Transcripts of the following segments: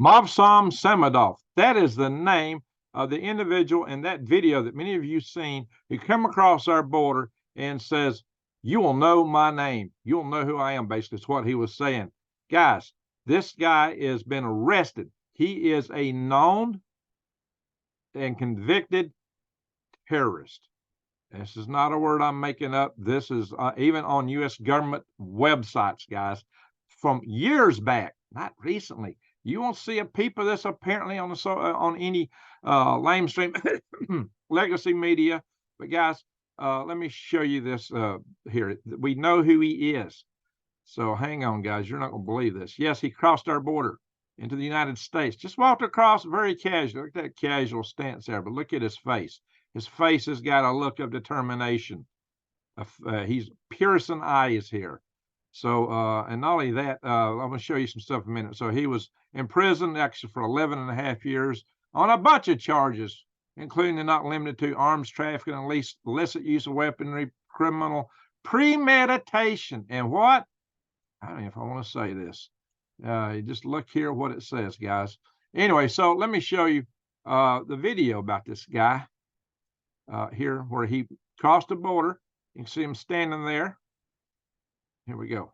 Mavsam Samadov. That is the name of the individual in that video that many of you seen who come across our border and says, you will know my name. You'll know who I am, basically. It's what he was saying. Guys, this guy has been arrested. He is a known and convicted terrorist. This is not a word I'm making up. This is even on U.S. government websites, guys, from years back, not recently. You won't see a peep of this apparently on any lamestream legacy media. But guys, let me show you this here. We know who he is. So hang on, guys. You're not going to believe this. Yes, he crossed our border into the United States. Just walked across very casual. Look at that casual stance there. But look at his face. His face has got a look of determination. He's piercing eyes here. So, and not only that, I'm going to show you some stuff in a minute. So he was in prison actually for 11 and a half years on a bunch of charges, including and not limited to arms trafficking, at least illicit use of weaponry, criminal premeditation, and what? I don't know if I want to say this. Just look here what it says, guys. Anyway, so let me show you the video about this guy here where he crossed the border. You can see him standing there. Here we go.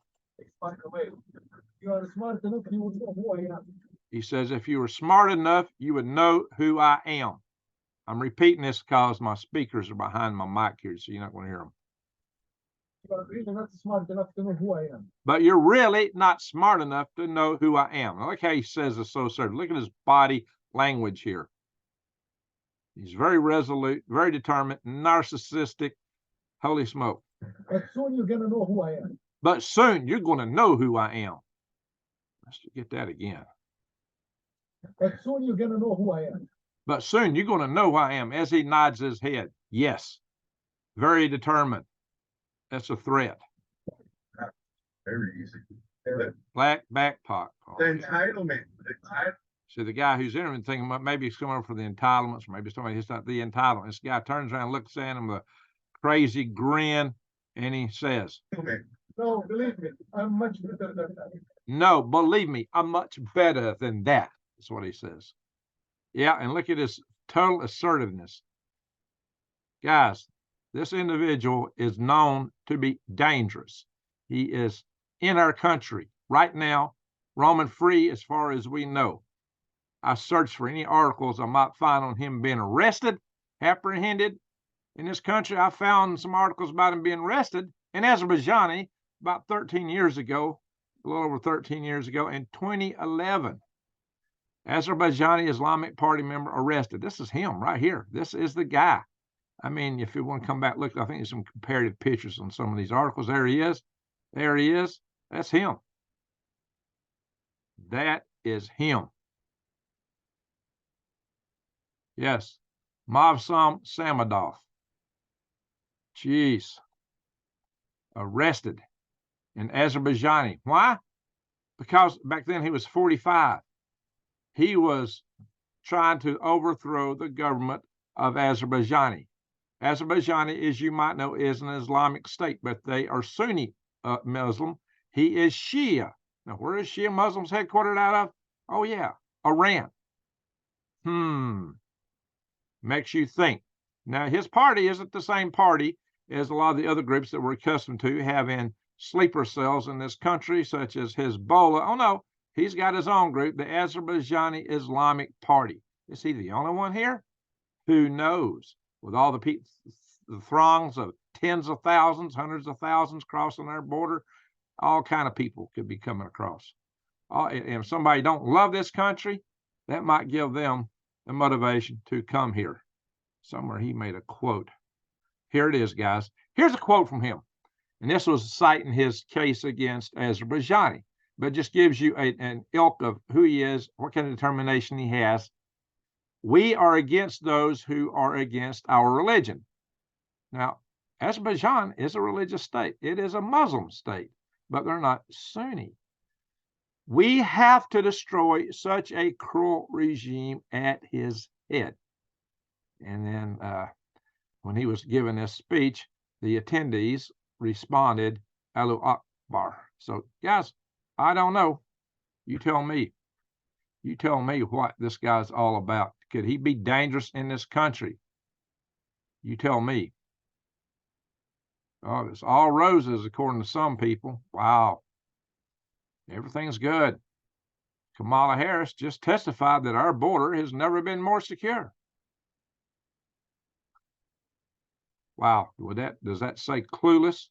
He says, if you were smart enough, you would know who I am. I'm repeating this because my speakers are behind my mic here, so you're not going to hear them. But you're really not smart enough to know who I am. I like how he says it's so certain. Look at his body language here. He's very resolute, very determined, narcissistic. Holy smoke. But soon you're going to know who I am. But soon you're going to know who I am. Let's get that again. But soon you're going to know who I am. But soon you're going to know who I am, as he nods his head. Yes. Very determined. That's a threat. Very easy. Black backpack. The entitlement. So the guy who's interviewing thinking maybe he's coming over for the entitlements, or maybe somebody it's not the entitlement. This guy turns around, looks at him with a crazy grin, and he says, no, believe me, I'm much better than that. No, believe me, I'm much better than that. That's what he says. Yeah, and look at his total assertiveness. Guys, this individual is known to be dangerous. He is in our country right now, roaming free as far as we know. I searched for any articles I might find on him being arrested, apprehended in this country. I found some articles about him being arrested in Azerbaijan about 13 years ago, a little over 13 years ago, in 2011. Azerbaijani Islamic Party member arrested. This is him right here. This is the guy. I mean, if you want to come back, look, I think there's some comparative pictures on some of these articles. There he is. There he is. That's him. That is him. Yes. Mavsam Samadov. Jeez. Arrested in Azerbaijani. Why? Because back then he was 45. He was trying to overthrow the government of Azerbaijani. Azerbaijani, as you might know, is an Islamic state, but they are Sunni Muslim. He is Shia. Now, where is Shia Muslims headquartered out of? Oh, yeah, Iran. Makes you think. Now, his party isn't the same party as a lot of the other groups that we're accustomed to having sleeper cells in this country, such as Hezbollah. Oh, no, he's got his own group, the Azerbaijani Islamic Party. Is he the only one here? Who knows? With all the throngs of tens of thousands, hundreds of thousands crossing our border, all kind of people could be coming across. And if somebody don't love this country, that might give them the motivation to come here. Somewhere he made a quote. Here it is, guys. Here's a quote from him. And this was citing his case against Azerbaijani, but it just gives you an ilk of who he is, what kind of determination he has. We are against those who are against our religion. Now, Azerbaijan is a religious state. It is a Muslim state, but they're not Sunni. We have to destroy such a cruel regime at his head. And then when he was giving this speech, the attendees responded, Allahu Akbar. So, guys, I don't know. You tell me. You tell me what this guy's all about. Could he be dangerous in this country? You tell me. Oh, it's all roses, according to some people. Wow. Everything's good. Kamala Harris just testified that our border has never been more secure. Wow. Does that say clueless?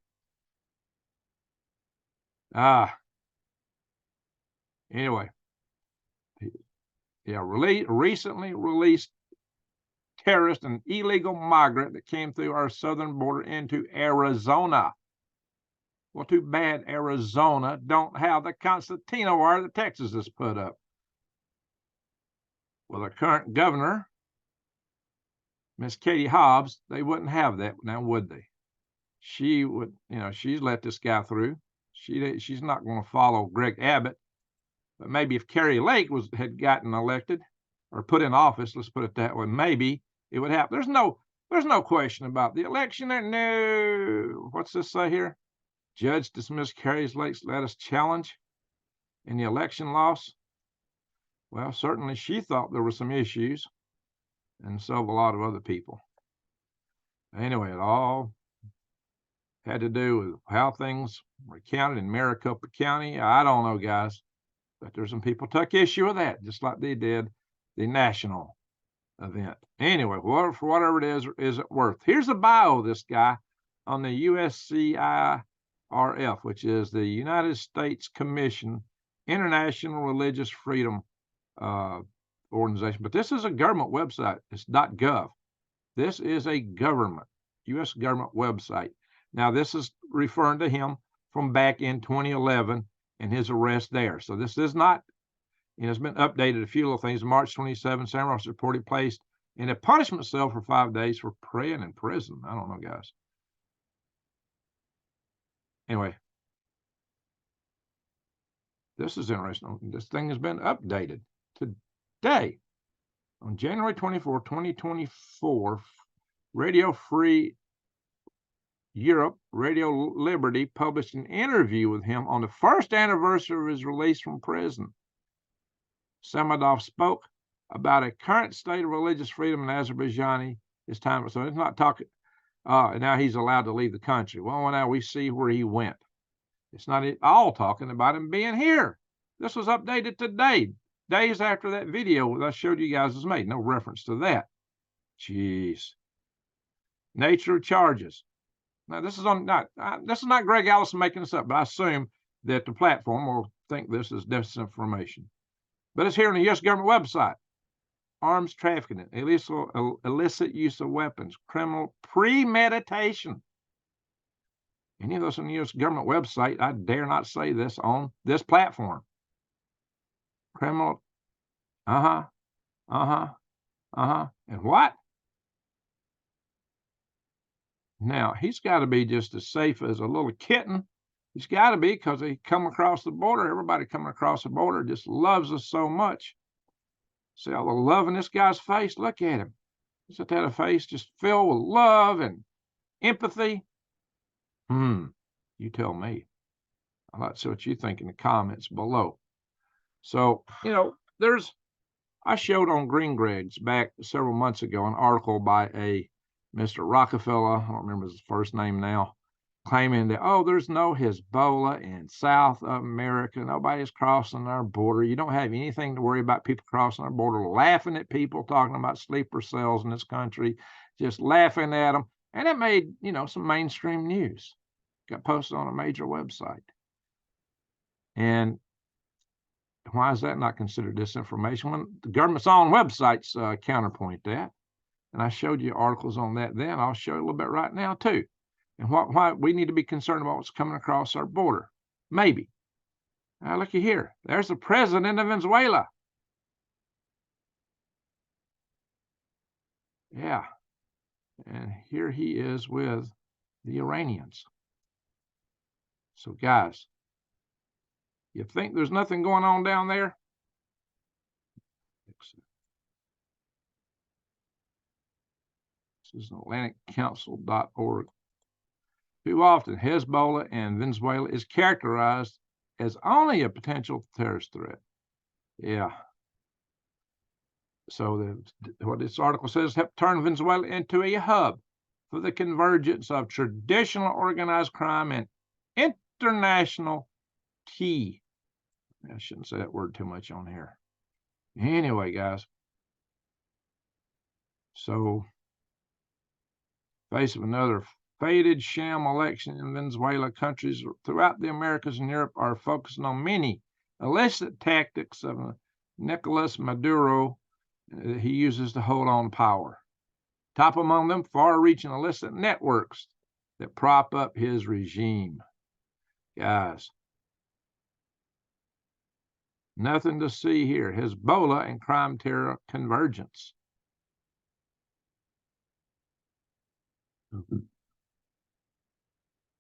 Anyway. Yeah, recently released terrorist and illegal migrant that came through our southern border into Arizona. Well, too bad Arizona don't have the concertina wire that Texas has put up. Well, the current governor, Miss Katie Hobbs, they wouldn't have that now, would they? She would, she's let this guy through. She's not going to follow Greg Abbott. But maybe if Carrie Lake had gotten elected or put in office, let's put it that way, maybe it would happen. There's no question about the election there. No. What's this say here? Judge dismissed Carrie Lake's latest challenge in the election loss. Well, certainly she thought there were some issues, and so have a lot of other people. Anyway, it all had to do with how things were counted in Maricopa County. I don't know, guys, but there's some people took issue with that, just like they did the national event. Anyway, for whatever it is it worth? Here's a bio of this guy on the USCIRF, which is the United States Commission International Religious Freedom organization. But this is a government website. It's .gov. This is a government, U.S. government website. Now, this is referring to him from back in 2011 and his arrest there. So this is not, it's been updated a few little things. March 27, San Ross reported placed in a punishment cell for 5 days for praying in prison. I don't know, guys. Anyway, this is interesting. This thing has been updated today on January 24, 2024. Radio Free Europe, Radio Liberty published an interview with him on the first anniversary of his release from prison. Samadov spoke about a current state of religious freedom in Azerbaijan. His time, so it's not talking. Now he's allowed to leave the country. Well, now we see where he went. It's not all talking about him being here. This was updated today, days after that video that I showed you guys was made. No reference to that. Jeez. Nature of charges. Now, this is not Greg Allison making this up, but I assume that the platform will think this is disinformation. But it's here on the U.S. government website. Arms trafficking, illicit use of weapons, criminal premeditation. Any of those on the U.S. government website, I dare not say this on this platform. Criminal, and what? Now, he's got to be just as safe as a little kitten. He's got to be, because he come across the border. Everybody coming across the border just loves us so much. See all the love in this guy's face? Look at him. He's got a face just filled with love and empathy. You tell me. I'd like to see what you think in the comments below. So, I showed on Green Greg's back several months ago an article by a Mr. Rockefeller, I don't remember his first name now, claiming that, there's no Hezbollah in South America. Nobody's crossing our border. You don't have anything to worry about people crossing our border, laughing at people talking about sleeper cells in this country, just laughing at them. And it made, some mainstream news. Got posted on a major website. And why is that not considered disinformation when the government's own websites counterpoint that? And I showed you articles on that then. I'll show you a little bit right now, too. And why we need to be concerned about what's coming across our border. Maybe. Now, looky here. There's the president of Venezuela. Yeah. And here he is with the Iranians. So, guys, you think there's nothing going on down there? This is AtlanticCouncil.org. Too often, Hezbollah and Venezuela is characterized as only a potential terrorist threat. Yeah, So what this article says, help turn Venezuela into a hub for the convergence of traditional organized crime and international tea. I shouldn't say that word too much on here. Anyway, guys. So, face of another faded sham election in Venezuela, countries throughout the Americas and Europe are focusing on many illicit tactics of Nicolas Maduro he uses to hold on power. Top among them, far-reaching illicit networks that prop up his regime. Guys, nothing to see here. Hezbollah and crime terror convergence.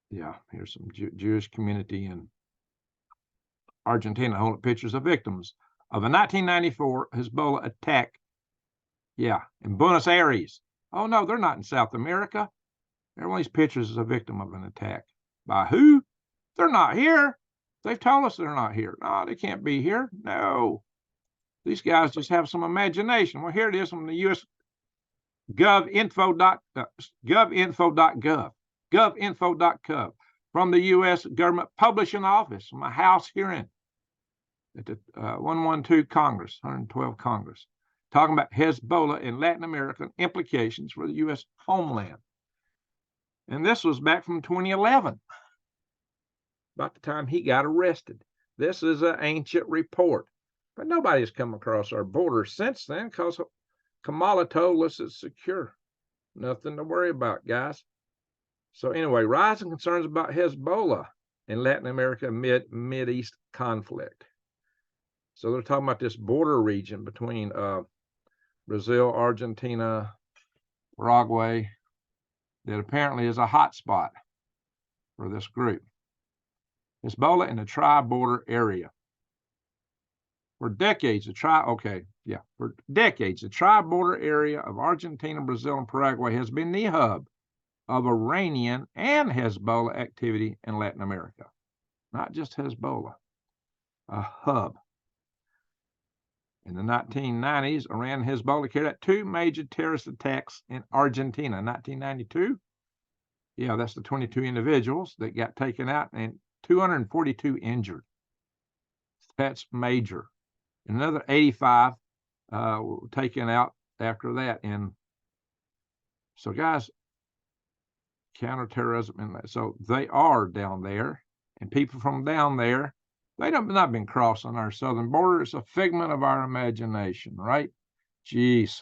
Yeah, here's some Jewish community in Argentina holding pictures of victims of a 1994 Hezbollah attack. Yeah, in Buenos Aires. Oh, no, they're not in South America. Every one of these pictures is a victim of an attack. By who? They're not here. They've told us they're not here. No, they can't be here. No. These guys just have some imagination. Well, here it is from the U.S. govinfo.gov, from the U.S. government publishing office, from a House hearing at the 112 Congress, 112 Congress, talking about Hezbollah and Latin American implications for the U.S. homeland. And this was back from 2011, about the time he got arrested. This is an ancient report, but nobody's come across our border since then because Kamala told us it's secure. Nothing to worry about, guys. So anyway, rising concerns about Hezbollah in Latin America Mid-East conflict. So they're talking about this border region between Brazil, Argentina, Paraguay, that apparently is a hot spot for this group. Hezbollah in the tri-border area. For decades, the tri-border area of Argentina, Brazil, and Paraguay has been the hub of Iranian and Hezbollah activity in Latin America. Not just Hezbollah, a hub. In the 1990s, Iran and Hezbollah carried out 2 major terrorist attacks in Argentina. 1992, yeah, that's the 22 individuals that got taken out and 242 injured. That's major. And another 85 were taken out after that. And so, guys, counterterrorism, and so they are down there, and people from down there, they have not been crossing our southern border. It's a figment of our imagination, right? Jeez.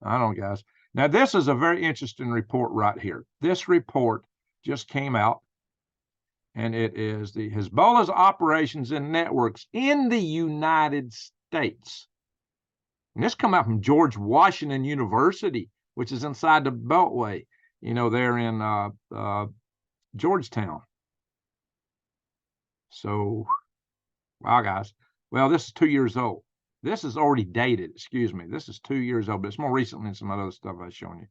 I don't know, guys. Now, this is a very interesting report right here. This report just came out, and it is the Hezbollah's operations and networks in the United States. And this come out from George Washington University, which is inside the Beltway, you know, there in Georgetown. So, wow, guys. Well, this is 2 years old. This is already dated. Excuse me. This is 2 years old, but it's more recent than some other stuff I've shown you.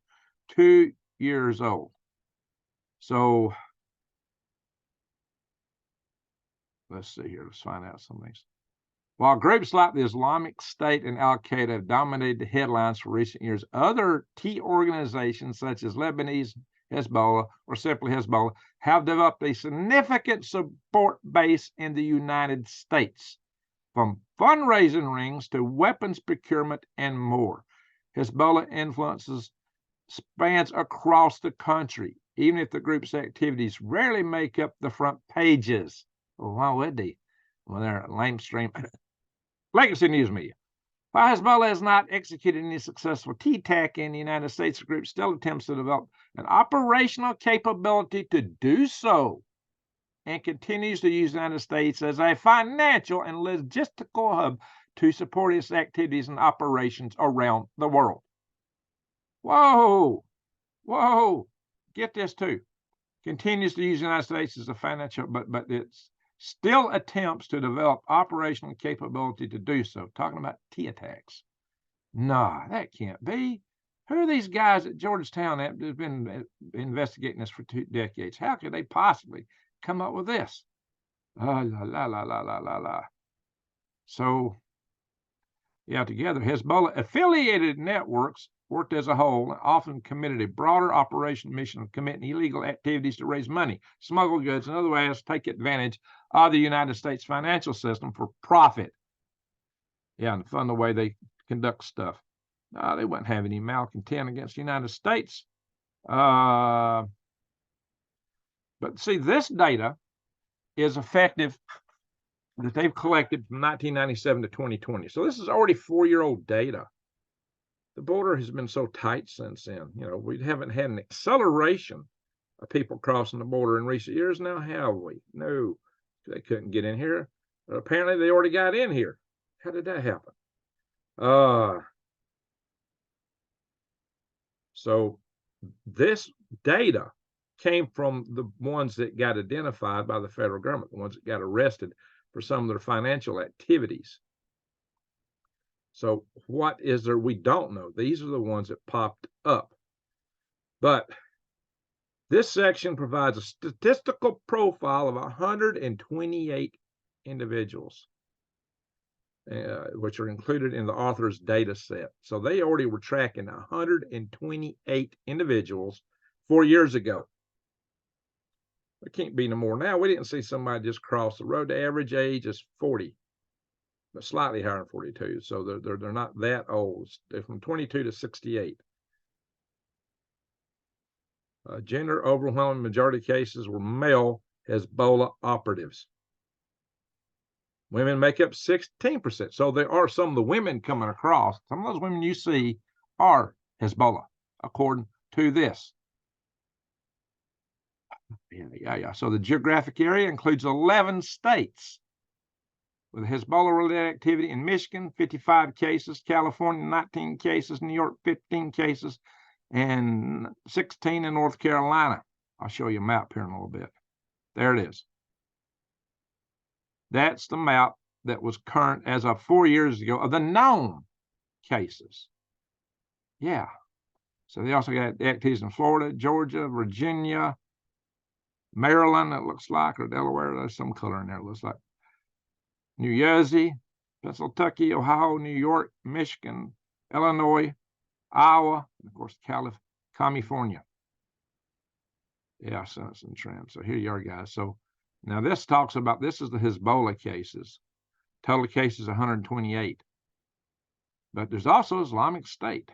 2 years old. So, let's see here. Let's find out some things. While groups like the Islamic State and Al-Qaeda have dominated the headlines for recent years, other key organizations such as Lebanese Hezbollah, or simply Hezbollah, have developed a significant support base in the United States, from fundraising rings to weapons procurement and more. Hezbollah influences spans across the country, even if the group's activities rarely make up the front pages. Well, why would they? Well, they're lamestream legacy news media. While Hezbollah has not executed any successful TTAC in the United States, the group still attempts to develop an operational capability to do so, and continues to use the United States as a financial and logistical hub to support its activities and operations around the world. Whoa, whoa, get this too. Continues to use the United States as a financial, but it's still attempts to develop operational capability to do so. Talking about T-attacks. Nah, that can't be. Who are these guys at Georgetown that have been investigating this for 2 decades? How could they possibly come up with this? La, la, la, la, la, la, la. So, Yeah, together, Hezbollah affiliated networks worked as a whole and often committed a broader operation mission of committing illegal activities to raise money, smuggle goods, and otherwise take advantage of the United States financial system for profit. Yeah, and fund the way they conduct stuff. They wouldn't have any malcontent against the United States. But see, this data is effective that they've collected from 1997 to 2020. So this is already 4-year-old data. The border has been so tight since then. You know, we haven't had an acceleration of people crossing the border in recent years now, have we? No, they couldn't get in here. But apparently they already got in here. How did that happen? So this data came from the ones that got identified by the federal government, the ones that got arrested for some of their financial activities. So what is there? We don't know. These are the ones that popped up. But this section provides a statistical profile of 128 individuals, which are included in the author's data set. So they already were tracking 128 individuals 4 years ago. There can't be no more now. We didn't see somebody just cross the road. The average age is 40. But slightly higher than 42, so they're not that old. They're from 22 to 68. Gender overwhelming majority of cases were male Hezbollah operatives. Women make up 16%. So there are some of the women coming across. Some of those women you see are Hezbollah, according to this. Yeah. So the geographic area includes 11 states. With Hezbollah-related activity in Michigan, 55 cases, California, 19 cases, New York, 15 cases, and 16 in North Carolina. I'll show you a map here in a little bit. There it is. That's the map that was current as of 4 years ago of the known cases. Yeah. So they also got activities in Florida, Georgia, Virginia, Maryland, it looks like, or Delaware. There's some color in there, it looks like. New Jersey, Pennsylvania, Ohio, New York, Michigan, Illinois, Iowa, and of course, California. Yeah, so it's in trend. So here you are, guys. So now this talks about, this is the Hezbollah cases. Total cases 128. But there's also Islamic State.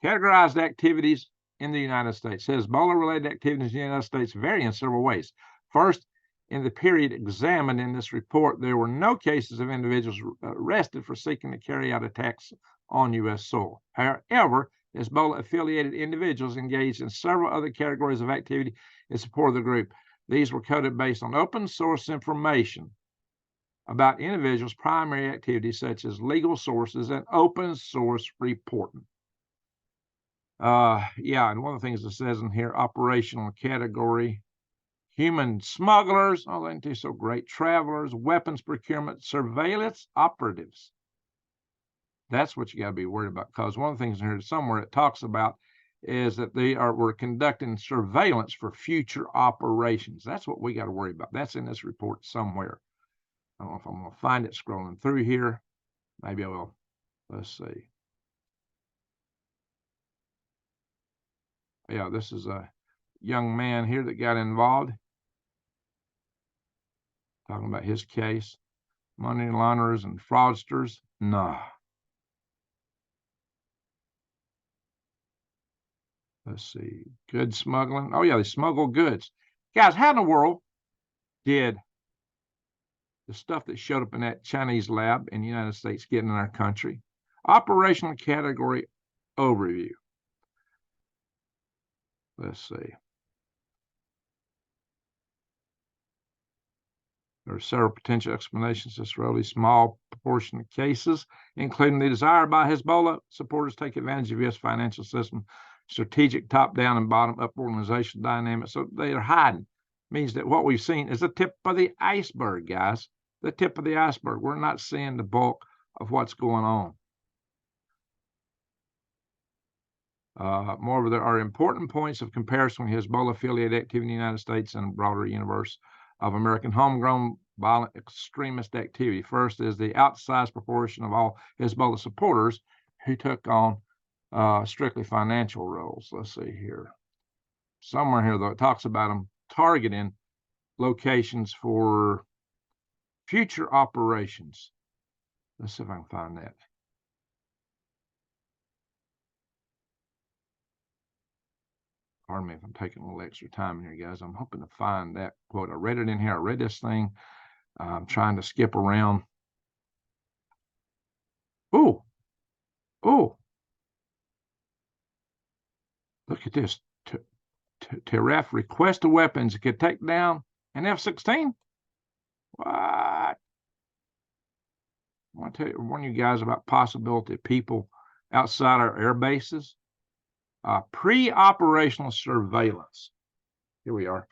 Categorized activities in the United States. Hezbollah-related activities in the United States vary in several ways. First, in the period examined in this report, there were no cases of individuals arrested for seeking to carry out attacks on U.S. soil. However, Hezbollah-affiliated individuals engaged in several other categories of activity in support of the group. These were coded based on open source information about individuals' primary activities, such as legal sources and open source reporting. Yeah, and one of the things it says in here, operational category, human smugglers, oh, they ain't do so great, travelers, weapons procurement, surveillance operatives. That's what you got to be worried about, because one of the things in here somewhere it talks about is that we're conducting surveillance for future operations. That's what we got to worry about. That's in this report somewhere. I don't know if I'm going to find it scrolling through here. Maybe I will. Let's see. Yeah, this is a young man here that got involved. Talking about his case. Money launderers and fraudsters. Nah. Let's see. Good smuggling. Oh, yeah, they smuggle goods. Guys, how in the world did the stuff that showed up in that Chinese lab in the United States get in our country? Operational category overview. Let's see. There are several potential explanations. This relatively small proportion of cases, including the desire by Hezbollah supporters to take advantage of U.S. financial system, strategic top-down and bottom-up organizational dynamics. So they are hiding. Means that what we've seen is the tip of the iceberg, guys. The tip of the iceberg. We're not seeing the bulk of what's going on. Moreover, there are important points of comparison with Hezbollah-affiliated activity in the United States and a broader universe of American homegrown violent extremist activity. First is the outsized proportion of all Hezbollah supporters who took on strictly financial roles. Let's see here. Somewhere here, though, it talks about them targeting locations for future operations. Let's see if I can find that. Pardon me if I'm taking a little extra time here, guys. I'm hoping to find that quote. I read it in here. I read this thing. I'm trying to skip around. Oh, look at this. Teref request the weapons. It could take down an F-16. What? I want to warn you guys about possibility of people outside our air bases. Pre-operational surveillance. Here we are.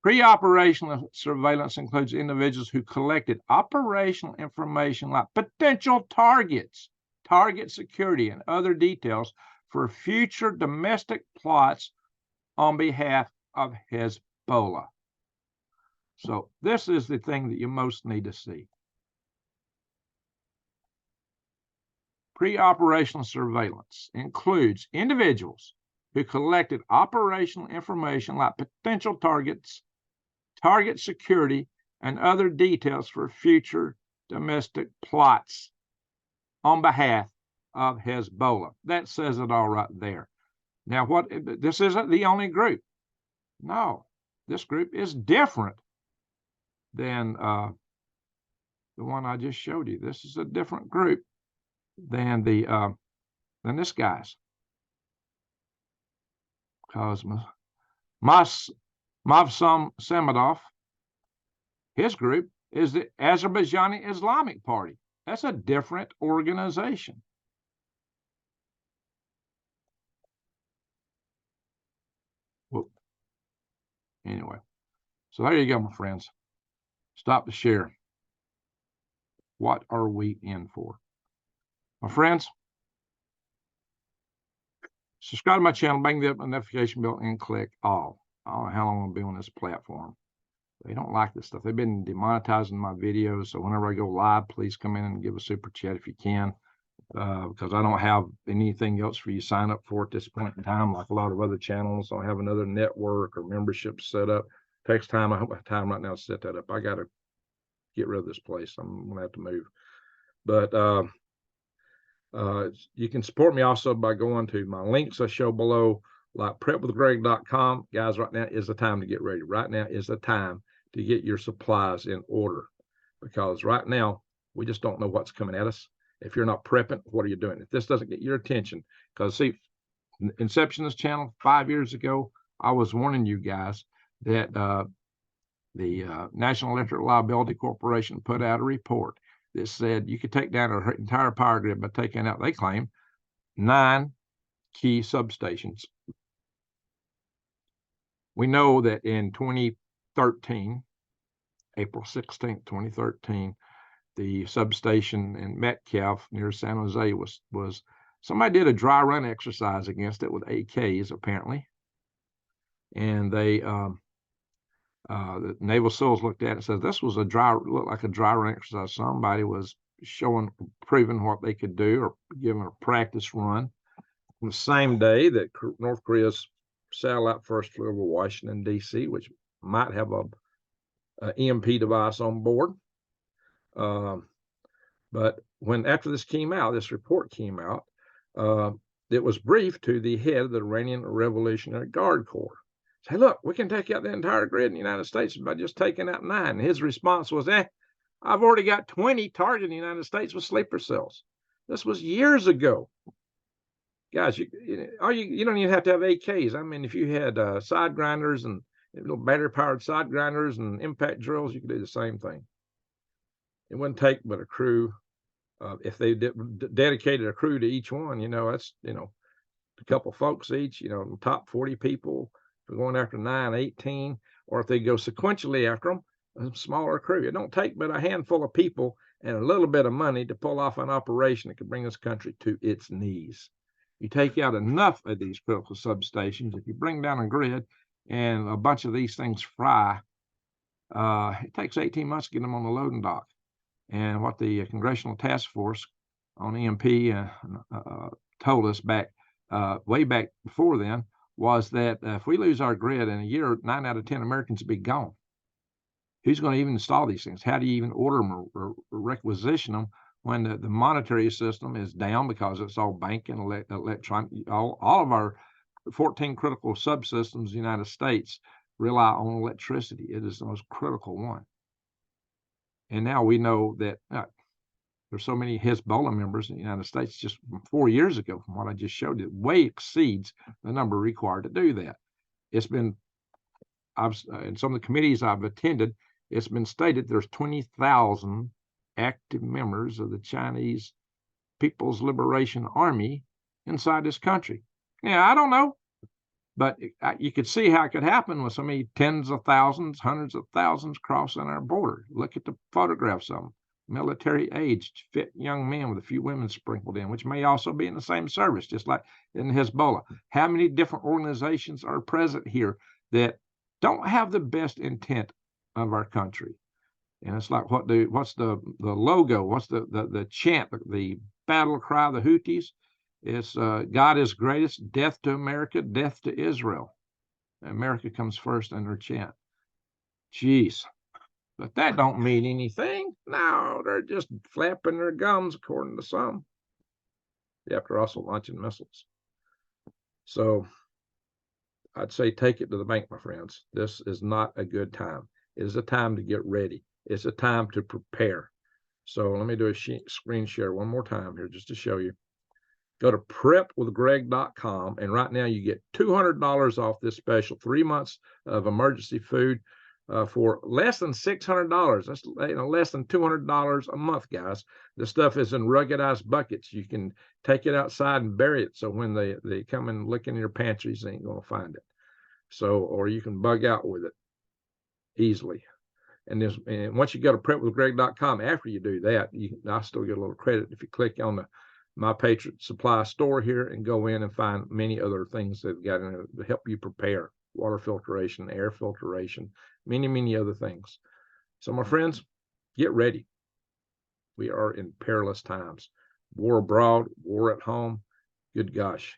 Pre-operational surveillance includes individuals who collected operational information like potential targets, target security, and other details for future domestic plots on behalf of Hezbollah. So this is the thing that you most need to see. Pre-operational surveillance includes individuals who collected operational information like potential targets, target security, and other details for future domestic plots on behalf of Hezbollah. That says it all right there. Now, this isn't the only group. No, this group is different than the one I just showed you. This is a different group than this guy's. Because Mavsum Samadov, his group is the Azerbaijani Islamic Party. That's a different organization. Whoop. Anyway, so there you go, my friends. Stop the share. What are we in for? My friends, subscribe to my channel, bang the notification bell, and click all. I don't know how long I'll be on this platform. They don't like this stuff. They've been demonetizing my videos, so whenever I go live, please come in and give a super chat if you can, because I don't have anything else for you to sign up for at this point in time, like a lot of other channels. I don't have another network or membership set up. It takes time. I hope I have time right now to set that up. I got to get rid of this place. I'm going to have to move. But you can support me also by going to my links I show below, like prepwithgreg.com. Guys, right now is the time to get ready. Right now is the time to get your supplies in order, because right now we just don't know what's coming at us. If you're not prepping, what are you doing? If this doesn't get your attention, because see, inception of this channel 5 years ago, I was warning you guys that the National Electric Liability Corporation put out a report that said you could take down an entire power grid by taking out, they claim, 9 key substations. We know that in 2013, April 16th, 2013, the substation in Metcalf near San Jose was somebody did a dry run exercise against it with AKs apparently, and they the Naval SEALs looked at it and said this was looked like a dry run exercise. Somebody was proving what they could do or giving a practice run. On the same day that North Korea's satellite first flew over Washington, D.C., which might have a EMP device on board. But after this came out, this report came out, it was briefed to the head of the Iranian Revolutionary Guard Corps. Say, look, we can take out the entire grid in the United States by just taking out 9. And his response was, I've already got 20 targeting the United States with sleeper cells. This was years ago. Guys, you don't even have to have AKs. I mean, if you had side grinders and little battery-powered side grinders and impact drills, you could do the same thing. It wouldn't take but a crew. If they dedicated a crew to each one, that's, a couple folks each, the top 40 people, if we're going after 9, 18, or if they go sequentially after them, a smaller crew. It don't take but a handful of people and a little bit of money to pull off an operation that could bring this country to its knees. You take out enough of these critical substations, if you bring down a grid and a bunch of these things fry, It takes 18 months to get them on the loading dock. And what the Congressional Task Force on EMP told us back way back before then was that if we lose our grid in a year, 9 out of 10 Americans will be gone. Who's going to even install these things? How do you even order them or requisition them when the monetary system is down because it's all banking, electronic, all of our 14 critical subsystems in the United States rely on electricity. It is the most critical one. And now we know that there's so many Hezbollah members in the United States just 4 years ago, from what I just showed you, it way exceeds the number required to do that. It's been, in some of the committees I've attended, it's been stated there's 20,000 active members of the Chinese People's Liberation Army inside this country. Yeah, I don't know, but you could see how it could happen with so many tens of thousands, hundreds of thousands crossing our border. Look at the photographs of them. Military-aged, fit young men with a few women sprinkled in, which may also be in the same service, just like in Hezbollah. How many different organizations are present here that don't have the best intent of our country? And it's like, what's the logo? What's the chant, the battle cry of the Houthis? It's God is greatest, death to America, death to Israel. America comes first in their chant. Jeez. But that don't mean anything. No, they're just flapping their gums, according to some. After also launching missiles. So I'd say take it to the bank, my friends. This is not a good time. It is a time to get ready. It's a time to prepare. So let me do a screen share one more time here just to show you. Go to prepwithgreg.com, and right now you get $200 off this special 3 months of emergency food for less than $600. That's less than $200 a month, guys. The stuff is in ruggedized buckets. You can take it outside and bury it, so when they come and look in your pantries, they ain't gonna find it. So, or you can bug out with it easily. And once you go to prepwithgreg.com, after you do that, I still get a little credit if you click on the My Patriot Supply store here and go in and find many other things that got in there to help you prepare. Water filtration, air filtration, many other things. So my friends, get ready. We are in perilous times. War abroad, war at home. Good gosh.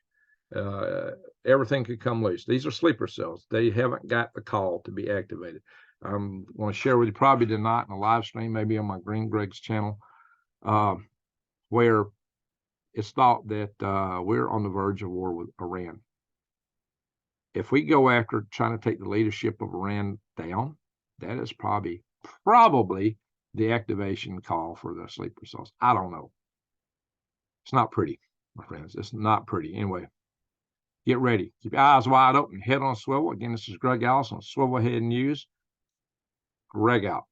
Everything could come loose. These are sleeper cells. They haven't got the call to be activated. I'm going to share with you probably tonight in a live stream, maybe on my Green Greg's channel, where it's thought that we're on the verge of war with Iran. If we go after trying to take the leadership of Iran down, that is probably the activation call for the sleeper cells. I don't know. It's not pretty, my friends. It's not pretty. Anyway, get ready. Keep your eyes wide open. Head on swivel. Again, this is Greg Allison on Swivel Head News. Greg out.